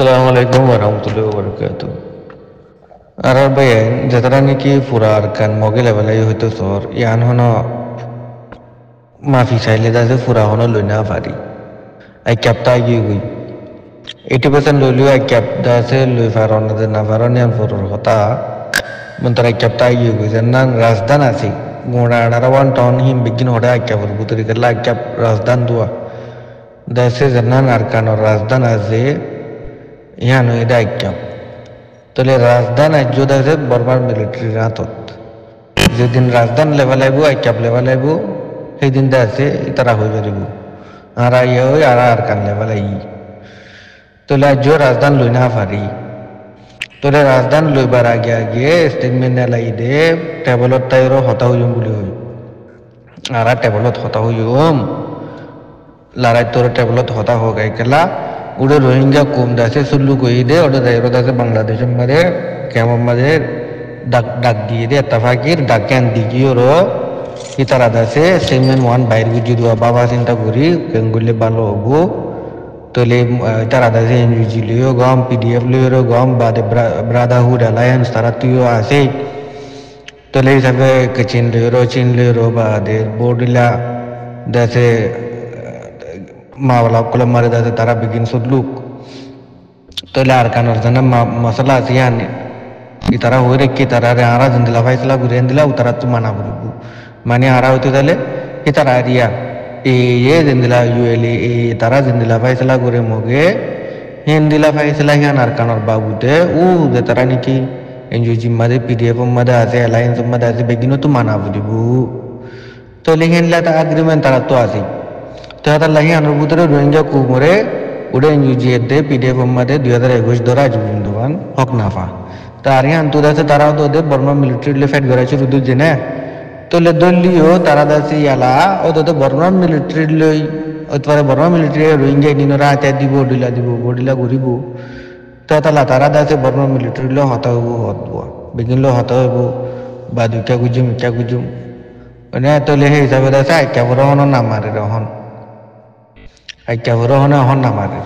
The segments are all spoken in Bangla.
Assalamu alaikum warahmatullahi wabarakatuh. Arar bayan jatara niki furar kan mogel abalai hoito sor yan hono mafi saile da se fura hono loina fari. Ai kapta gi gui. 80% lolu ai kap da se lui faron da na faron yan furor hota. Mentara kapta gi gui jannan rasdan asi. Gora narawan ton him begin hoda ai kap buturi kala ai kap rasdan dua. Da se jannan arkan or rasdan aze yan ida ai kap. তাহলে রাজধান আজ্য আছে বর্মার মিলিটারি রাতত যেদিন রাজধান লেভেল আইব আইক্যাপ লেভেল আইব সেই দিন আছে তারা হয়ে পারিব আর আইয়া হই আর কান লেভেল আই তাহলে আজ্য রাজধান লই না পারি তাহলে রাজধান লইবার আগে আগে স্টেটমেন্ট এলাই দে টেবলত তাইরও হতা হইম বলি হই আর টেবলত হতা হইম লড়াই তোর টেবলত হতা হোক আইকেলা उड़े रोहिंग्या कोम दासे सुल्लू को दे और दायरो दासे बांग्लादेश मरे कैमो मरे डाक डाक दिए दे तफाकिर डाक्यान दिगियो रो इतारा दासे सेमेन वन बाहर गुजुदुआ बाबा सिंता गुरी गंगुले बालो होगो तोले इतारा दासे एनयूजी लियो गम पीडीएफ लियो गम बादे ब्रादरहुड अलायंस तारा तुयो आसे तोले सबे कचिन लियो बादे बोर्डिला दासे मावला कुल मारे दासे तारा बिगिन सुदलुक तो लार कानर जना मसला सियान इतारा होरे की तारा रे आरा जंदला फैसला गुरेंदला उतारा तू माना बुरु माने आरा होते दले इतारा रिया ये जंदला यूएली ए तारा जंदला फैसला गुरे मोगे हिंदला फैसला हियान आर कानर बाबूते उ दे तारा निकी एनजीओ मदे पीडीएफ मदे आसे अलायंस मदे आसे बिगिनो तू माना बुरु तो लेहिनला ता एग्रीमेंट तारा तो आसी तो आता लही अनुभूतर रोहिंग्या कुमरे उडे एनयूजी दे पीडीएफ मध्ये 2021 दरा जुबिंदुवान हक नाफा तर आर्या अंतुदाचे तारा तो दे बर्मा मिलिटरी ले फाइट करायची रुदु जेने तो ले दोल्लियो तारा दासी याला ओ तो बर्मा मिलिटरी ले अथवा बर्मा मिलिटरी रोहिंग्या निनरा त्या दिबो बोडिला गुरिबो तो आता ला तारा दासे बर्मा मिलिटरी ले हतबो बिगिन लो हतबो बादु क्या गुजुम अने तो ले हे हिसाब दासे क्या बरहन ना मारे रहन क्या बरो होना हन ना मारे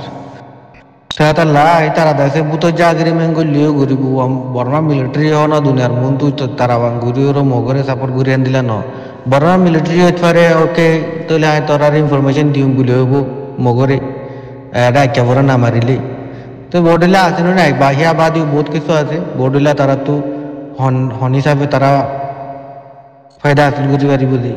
साता ला इतारा दासे बुतो जागरी मेंगो लियो गुरिबु बर्मा मिलिटरी होना दुनियार मुंतु तारा गुरिरो मोगरे सपोर्ट गुरि अंदिला न बर्मा मिलिटरी अथवारे ओके तो ले तोरार इनफरमेशन दिउम बुलियो मोगरे एडा क्या बरो ना मारिले तो बोडिला आसेनो ना बाहिया बादी बहुत किसो आसे बोडिला तारा तो हन हिसाबे तारा फायदा हासिल गुरि पारिबो दे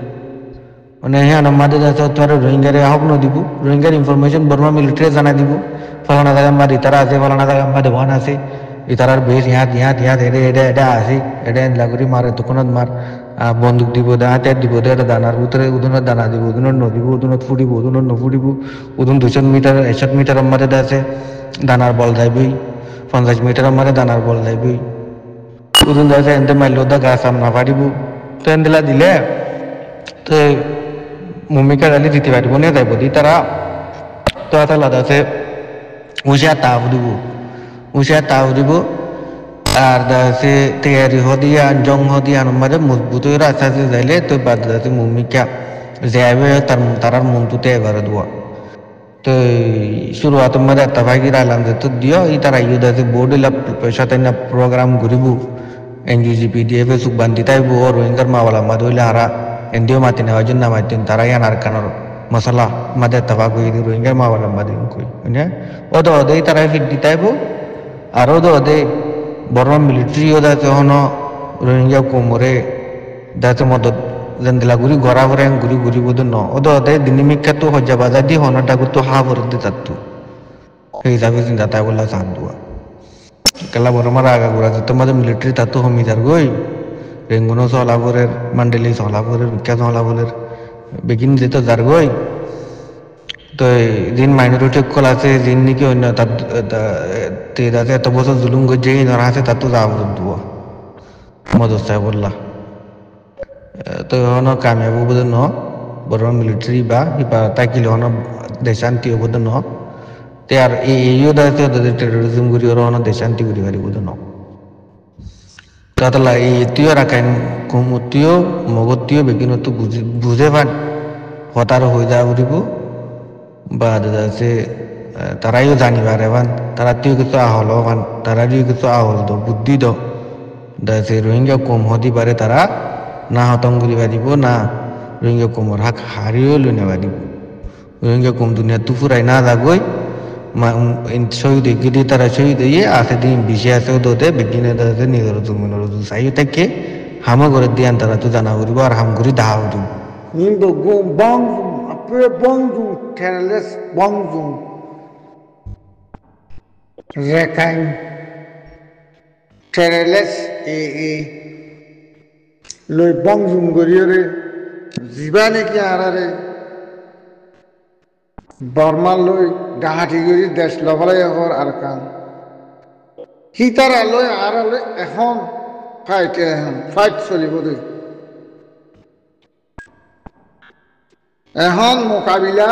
মানে হ্যাঁ আমাদের কাছে তোরা রোহিঙ্গারে হক ন দিব রোহিঙ্গার ইনফরমেশন বর্মা মিলিটারি জানা দিব ফলানা জায়গা মারি তারা আছে ফলানা জায়গা মারি ভন আছে ইতারার বেশ ইহাত এটা আছে এটা লাগুরি মারে তখনত মার বন্দুক দিব হাতে দিব এটা দানার ভিতরে উদুনত দানা দিব উদুনত নদিব উদুনত ফুটিব উদুনত নফুটিব উদুন 200 মিটার 100 মিটার মারে আছে দানার বল যাইবই 50 মিটার মারে দানার বল যাইবই উদুন দাসে এনতে মাইলো দা গাছ সামনা পারিব তো এনদিলা দিলে তো ভূমিকা ডালি দিতে পারবো না যাইব দি তারা তো এটা লাদাছে উষা তাও দিব আর দাসে তৈরি হদিয়া জং হদিয়া আমাদের মজবুত হয়ে রাস্তা যাইলে তো বাদ দাসে ভূমিকা যাইবে তারার মনতুতে এবারে দোয়া তো শুরুয়াত মধ্যে তাফাকির আলাম যে তো দিও ই তারা ইউ দাসে বোর্ড লা সাথে না প্রোগ্রাম ঘুরিবু এনজিজি পিডিএফ এ সুবান্তি তাইবু ও রোহিঙ্গার মাওয়ালা মাদুইলা হারা एनडीओ माती ने वजन ना माती तारा या नारकानर मसाला मदे तवा कोई रोहिंग्या मावाला मदे कोई ने ओदो ओदे तारा फिट दिताइबो आरो दो ओदे बर्मा मिलिटरी ओदा से होनो रोहिंग्या कोमरे दाते मदद जंदला गुरी गोरा भरे गुरी बोदो न ओदो ओदे दिनिमिका तो हजा बाजादी होनो टागु तो हा भर दे तत्तु हे हिसाबे चिंता तागुला सांदुआ कला बर्मा रागा गुरा तो मदे मिलिटरी तत्तु हमी दर गई रेंगुनो सोलापुरेर मंडली सोलापुरेर विख्या सोलापुरेर बेगिन जेतो जारगोय तो जिन माइनरिटी कल আছে जिन निकी অন্য তে দাতে এত বছর জুলুম গজে নরা আছে তাতো যাবর দুয়া মদত সাহেবুল্লাহ তো হন কামিয়াব বদ ন বড় মিলিটারি বা হিপা তাকিল হন দেশান্তি বদ ন তে আর এইও দাতে টেররিজম গুরি হন দেশান্তি গুরি বারি বদ ন তাতলা এই তিও রাখাইন কুমুতিও মগতিও বেগিনো তো বুঝে পান হতার হয়ে যা বুঝিব বা দাদা সে তারাইও জানিবার এবার তারা তুই কিছু ahol ওখান তারা দিয়ে কিছু ahol তো বুদ্ধি তো দাসে রোহিঙ্গা কম হতে পারে তারা না হতম করিবা দিব না রোহিঙ্গা কমর হাক হারিয়েও লইনেবা দিব রোহিঙ্গা কম দুনিয়া তুফুরাই না যাগই শহীদ গিরি তারা শহীদ হয়ে আছে দিন বেশি আছে দোতে বিজ্ঞানে দাদা নিজের জমিন চাই থাকে হামা করে দিয়ান তারা তো জানা করিব আর হাম করি দাহা উঠিব Nindo bonzum, apre bonzum, terles bonzum. Rekain terles e loi bonzum goriore জীবানে কি আরারে বর্মা লই ডাহাটি গরি দেশ লবলাই হর আর কান হিতারা লই আরালে এখন ফাইট চলিব দেই এখন মোকাবিলা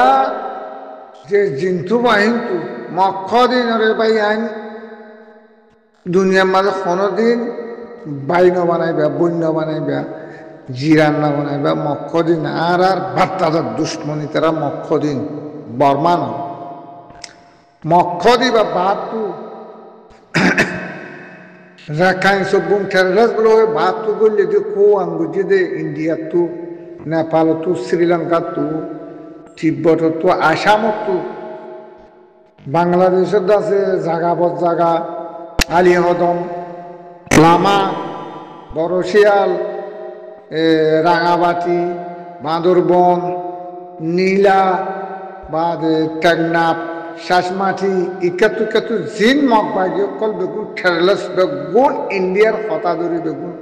যে জিন্তু বাহিন্তু মক্ষ দিনরে পাই আইন দুনিয়ার মাঝে কোনো দিন বাইন বানাইবা বন্য বানাইবা জিরান্না বানাইবা মক্ষ দিন আর বার্তাদার দুশ্মনী তারা মক্ষ দিন বর্মান মক্ষ দিবা বাতু রাখাইন সব্বুম টেররাস গুলো বাতু করলে যে কো আঙ্গুজি দে ইন্ডিয়া তু নেপাল তু শ্রীলঙ্কা তু তিব্বত তু আসাম তু বাংলাদেশের আছে জাগা বদ জাগা আলিহদম লামা বড়শিয়াল রাঙাবাটি বাঁদরবন নীলা বা টেকনাফ শ্বাসমাটি ইকাতু জিন মকবাগি অকল বেগুন ঠেরলাস বেগুন ইন্ডিয়ার হতাদরি বেগুন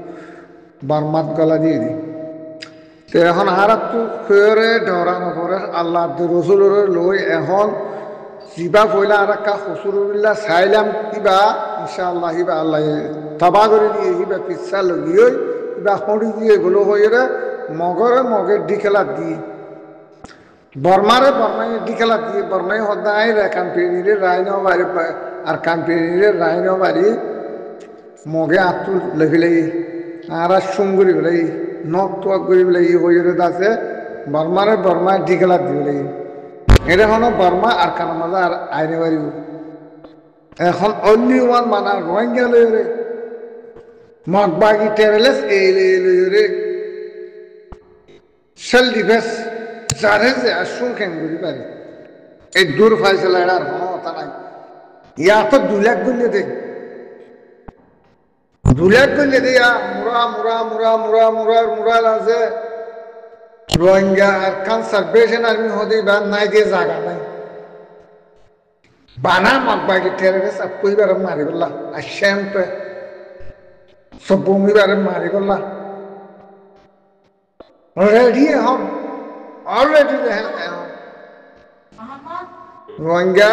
বর্মাত গলা দিয়ে দিই তো এখন হারাতু ফেরে ডরানো পরে আল্লাহ রসুলের লই এখন জিবা পয়লা আর কা হসুরুল্লাহ চাইলাম কিবা ইনশাআল্লাহ হিবা আল্লাহ তবা করে দিয়ে হিবা পিচ্ছা লগিয়ে কিবা খড়ি দিয়ে গলো হয়ে মগে ডিখেলা দিয়ে বর্মারে ডিখেলা দিয়ে বর্মাই সদায় কাম্পেনিরে রাইন বাড়ি আর কাম্পেনিরে রাইন বাড়ি মগে আঁতু লেখিলাই আর সুঙ্গুরি বেলাই নখ তোয়াক করি বেলাই হয়ে আছে বর্মায় ডিখেলা দিয়ে বেলাই এটা হলো বর্মা আর কার মাঝে আর আইনে বাড়ি এখন অনলি ওয়ান মানা রোহিঙ্গা লইরে মগবাগি টেরেলেস এই লইরে সেলফ ডিফেন্স যারে যে আসুন কেন করি পারে এই দূর ফাইসলা এটার ক্ষমতা নাই ইয়া তো 2 লাখ গুলিয়ে দে 2 লাখ গুলিয়ে দে মুরা আছে রোহিঙ্গা আর কনসারভেশন আর্মি হতে বা নাই দিয়ে জায়গা নাই বানা মগবাগি টেররিস্ট আর কইবার মারি বললা আর শ্যাম্পে সব ভূমিবার মারি বললা রেডি হম অলরেডি রোহিঙ্গা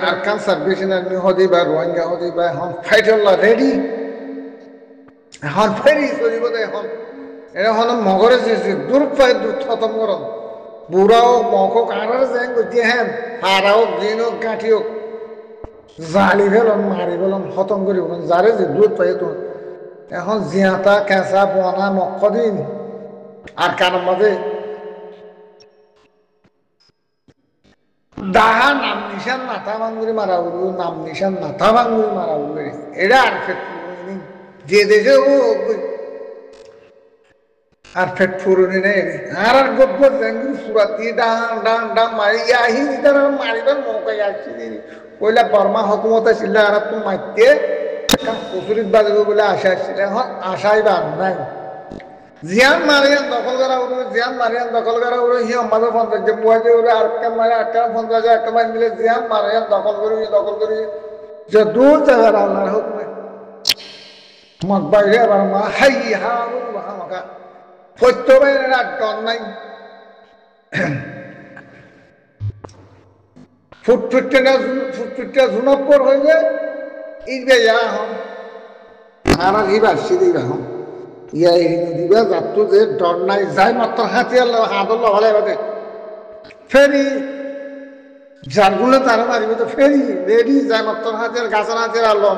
আর কনসারভেশন আর্মি হতে বা রোহিঙ্গা হতে বা এখন ফাইটারলা রেডি এখন ফেরি চলিব এখন এখন মগরে যে দূর পাই দূর খতম করম বুড়াও মক কারার যাই গতি হ্যাঁ হারাও দিন হোক গাঁঠি হোক জালি ফেলম মারি ফেলম খতম করি যারে যে দূর পাই তো এখন জিয়াতা কেঁচা বনা মক্ষ দিন আর কার মাঝে দাহা নাম নিশান নাথা ভাঙ্গুরি মারা উড়ু নাম নিশান নাথা ভাঙ্গুরি মারা উড়ে এটা আর যে দেশে ও আর ফেট ফুরুনি নেই আর গব্বর জাঙ্গুরি সুরাতি ডান মারি ইয়াহি নিতার মারিবার মৌকাই আসছি কইলা বর্মা হকুমত ছিল আর তুমি মারতে কচুরিত বাজবে বলে আশা আসছিল এখন আশাই বাদ নাই জিয়ান মারিয়ান দখল করা উঠবে জিয়ান মারিয়ান দখল করা উঠবে হি আমাদের ফোন থাকছে মুয়াজে উঠে আটটা মারে আটটা ফোন থাকে একটা মারি মিলে জিয়ান মারিয়ান দখল করি যে দূর জায়গার আল্লাহর হুকুমে মগ বাইরে আবার মা হাই হা মাখা সত্য বাইরে ডর নাই ফুটফুটটা জুনপ্পর হইলে ইবে ইয়া হম আর ইবার সিদিবা হম ইয়া দিবা যাত্তু যে ডর নাই যাই মাত্র হাতিয়ার হাতর লগালে বাদে ফেরি যারগুলো তারা মারিবে তো ফেরি রেডি যাই মাত্র হাতিয়ার গাছের হাতিয়ার আল্লাহ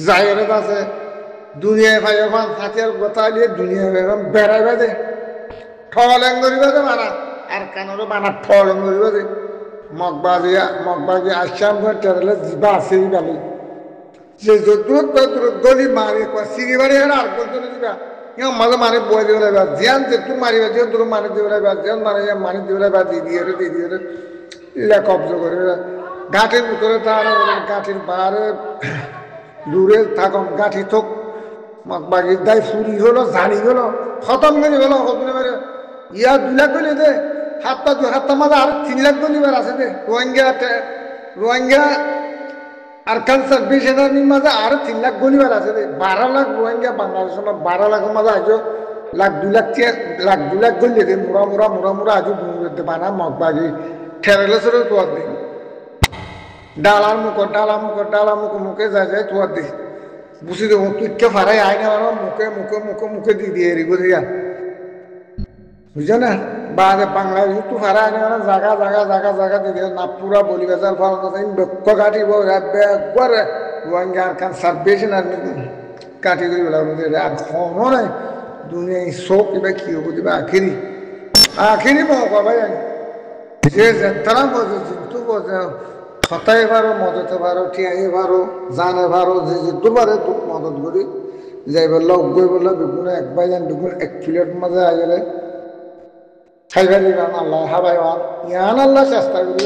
যাই ওরে আছে দুনিয়ায় ভাই ওখান হাতিয়ার গোতালিয়ে দুনিয়া বেড়াইবে দে ঠলেং ধরিবে দে মানা আর কানরে মানা ঠলেং ধরিবে দে মগবাজি আসাম টেরালে দিবা আছে গালি যে যদুরত গলি মারি সিগিবাড়ি আর পর্যন্ত দিবা ইয়া মাঝে মারি বই দিয়ে লাগবা জিয়ান যে তুই মারিবা যে দূর মারি দিয়ে লাগবা জিয়ান মারি দিয়ে লাগবা দি দিয়ে ইলা কবজ করে গাঁটির ভিতরে তার গাঁটির বারে দূরে থাকুন গাঁঠি থোক মগবাগির দায় ফুরি হলো জানি হলো খতম করে হলো ইয়া 2 লাখ গলি দে হাতটা মাঝে আর 3 লাখ গলিবার আছে দে রোহিঙ্গা আর কালচার বেশিনার মাঝে আর 3 লাখ গলিবার আছে দে 12 লাখ রোহিঙ্গা বাংলাদেশের 12 লাখের মাঝে আজ লাখ 2 লাখ গলি দে মুরা আজ বানা মগবাগি ঠেরেলেসরে তোয়ার দে ডালার মুখে যায় তোয়ার দে বুঝি দেবো তুই কে ফারাই আয় না মুখে দিয়ে এরিব দিয়া বুঝছো না বাংলাদেশ তো ফারা আয় না জায়গা দিয়ে না পুরা বলি বেচার ফল দক্ষ কাটিব একবার রোহিঙ্গা আর কান সার্ভেশন আর কাটি করি আর খনো নাই দুনিয়া চোখ কিবা কি হব দিবা আখিরি ভাই যে তারা বোঝে কিন্তু বোঝে হতাই পারো মদতে পারো ঠিয়াই পারো জানে পারো যে যেতে পারে তোক মদত করি যাই বললো গই বললো বেগুনে এক ভাই যান বেগুন 1 প্লেট মাঝে আই গেলে খাইবার দিবান আল্লাহ হাবাই ইয়ান আল্লাহ চেষ্টা করি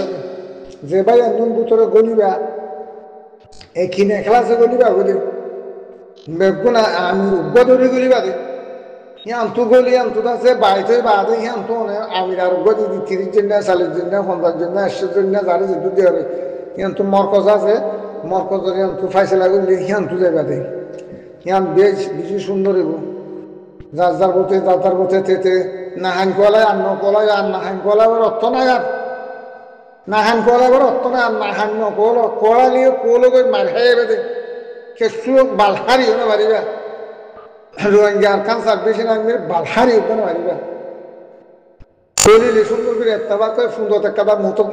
যে ভাই একজন ভিতরে গলিবা এইখিনি খেলাছে গলিবা বলি বেগুন আমি উদ্বোধনী গলিবা দে ইয়ান তো গলি আন তো আছে বাইতে বাদে ইয়ান তো আমি আর গদি 30 জন না 40 জন না 50 জন না 80 জন না যারে যেতে দেবে ইয়ান তো মরকজ আছে মরকজের ইয়ান তো ফাইসলা করলে ইয়ান তো যাবে দে ইয়ান বেশি সুন্দর হইব যার বলতে তেতে নাহান কলাই আর নকলাই আর নাহান কলাই অর্থ নাই আর নাহান কলাই অর্থ নাই আর নাহান নকল কলালিয়ে কোলো গই মার খাইয়ে দে কেসু বালহারি হনে পারিবা রোহিঙ্গা আর কান সার্ভেশন আমি বালহারি হনে পারিবা শরীরে সুন্দর করে একটা সুন্দর একটা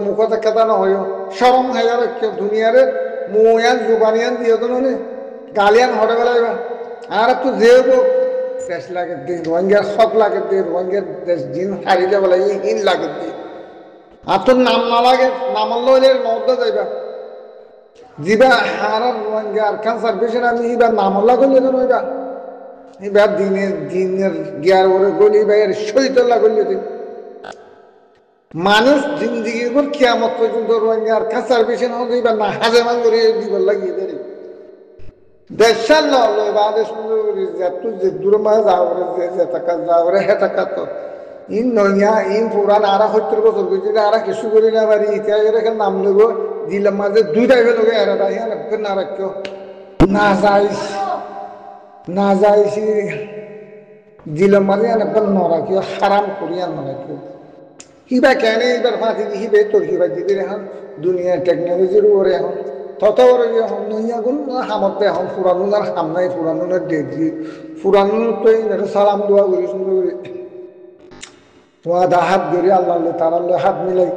মুখ একটা না হয় সরম হাইয়ার দুনিয়ারে মোয়ান জুবানিয়ান দিয়ে তো নয় গালিয়ান হটে বেলাইবা আর তো যে দেশ লাগে দি রোহিঙ্গার সব লাগে দি রোহিঙ্গার দেশ দিন হারিয়ে যাবে লাগে ইন লাগে দি আর তোর নাম না লাগে নাম লইলে নদ যাইবা যিবা হার রোহিঙ্গা আর কান সার্ভেশন আমি এবার নাম লাগলে তো নইবা এবার দিনের গিয়ার ওরে গলি বা এর শৈতলা গলি দিন মানুষ জিন্দিগির পর কিয়ামত পর্যন্ত রোহিঙ্গা আর কান সার্ভেশন হইবা না হাজেমান করে দিবার লাগিয়ে দেয় দেশাল লয় বাদে সুন্দর করে তুই যে দূরে মাঝে যাওয়ারে যে টাকা যাওয়ারে হে টাকা তো ইন নইয়া ইন পুরান আর 70 বছর গেছে আর কিছু করি না পারি ইতিহাসের এখানে নাম নেব দিলাম মাঝে 2 টাইপের লোক এরা তাই না রাখিও না যাইছি দিলাম মাঝে একবার ন রাখিও হারাম করিয়া ন রাখিও কিবা কেন এবার ফাঁকি হিবে তোর কিবা দিদি এখন দুনিয়ার টেকনোলজির উপরে এখন তত বড় এখন নইয়া গুণ হামতে এখন ফুরানুর হাম নাই ফুরানুর দেখি ফুরানুর তো সালাম দোয়া করি সুন্দর করে তোমার হাত ধরে আল্লাহ তার হাত মিলাই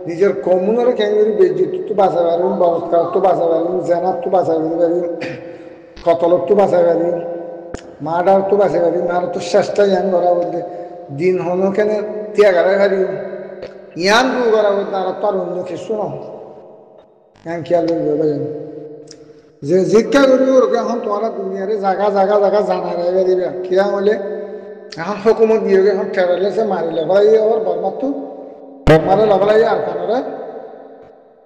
নিজের কমুনের ক্যাঙ্গরি বেজিত তো বাঁচা পারিম বলৎকার তো বাঁচা পারিম জেনার তো বাঁচা পারিম কতলত তো বাঁচা পারিম মার্ডার তো বাঁচা পারিম আর তো চেষ্টা ইয়ান করা বলতে দিন হনো কেন ত্যাগারে পারিম ইয়ান দূর করা বলতে আর তো আর অন্য কিছু না ইয়ান খেয়াল করবে যে জিজ্ঞা করিব ওরকম এখন তোমার দুনিয়ারে জায়গা জানা দিবে কিয়া হলে এখন হুকুমত দিয়ে এখন ঠেরালেছে মারি লবাই আবার বর্মাতো বর্মারে লবলাই আর খানরে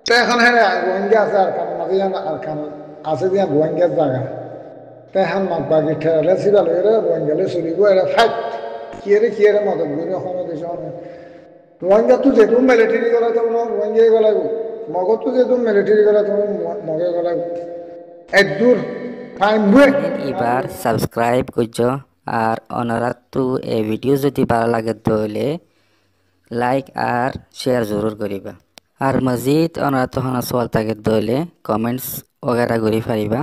তো এখন হ্যাঁ রোহিঙ্গা আছে আর খান মাঝে আর খান আছে দিয়া রোহিঙ্গার জায়গা তো এখন মাক বাকি ঠেরালে সিবা লইরে রোহিঙ্গালে চলিব এরা ফাইট কিয়েরে মদত করি অসমে দেশে রোহিঙ্গা তো যেহেতু মিলিটারি গলা তো রোহিঙ্গাই গলাইব মগজ তো যেহেতু মিলিটারি গলা তো মগে গলাইব একদূর এবার সাবস্ক্রাইব করছো আর অনারাতো এই ভিডিও যদি ভালো লাগে তাহলে লাইক আর শেয়ার জরুর করিবা আর মজিদ অনারাতো হনা সওয়াল থাকে তাহলে কমেন্টস वगैरह করি পারিবা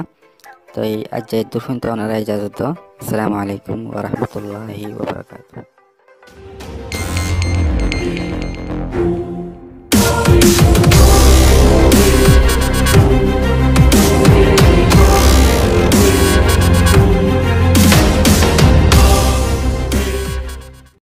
তো আজ এই দুফুন তো অনারা ইজাজত আসসালামু আলাইকুম ওয়া রাহমাতুল্লাহি ওয়া বারাকাতুহু।